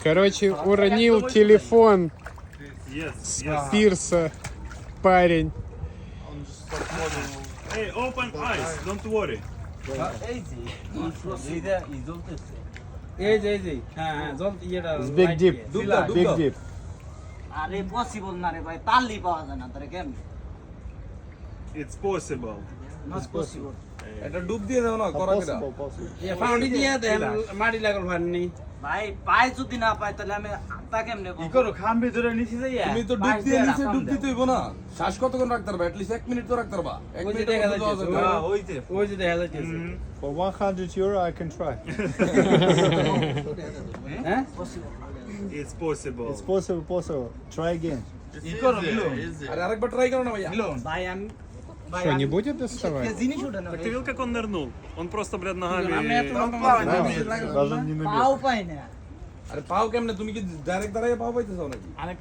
Короче, уронил телефон Yes. с пирса парень. Hey, open eyes. Don't worry. এই যে হ্যাঁ হ্যাঁ জল ইয়েটা It's big deep. Big deep. আরে পসিবল না রে ভাই তালি পাওয়া যায় না তারে কেমনে It's possible. নট পসিবল এটা ডুব দিয়ে দাও না করা কিরা ইয়ে ফাউন্ডি দিয়ে দেন মাটি লাগল ভান্নি ভাই পায় যদি না পায় তাহলে আমি তা কেমনে কি করো খাম ভিতরে নিচে যাইয়া তুমি তো ডুব দিয়ে নিচে ডুব দিতে হইব না শ্বাস কতক্ষণ রাখতে পারবা এট লিস্ট 1 মিনিট তো রাখতে পারবা 1 ওই যে মিনিট দেখা দেখা যাচ্ছে যাচ্ছে ওই যে দেখা যাচ্ছে For 100 euro, I can try. হ্যাঁ It's possible. It's possible. Try again. কি করো মিলন আরে আরেকবার ট্রাই করো না ভাইয়া মিলন ভাই আমি ভাই Что, не আমি- будет я доставать? জিনিস ওঠে না Так ভাই। ты видел, как он нырнул? Он просто, блядь, আমি ногами... এত লম্বা Даже не পাও পাই না আরে পাও কেমনে তুমি কি ডাইরেক্ট দাঁড়ায় পাও পাইতেছো নাকি আমি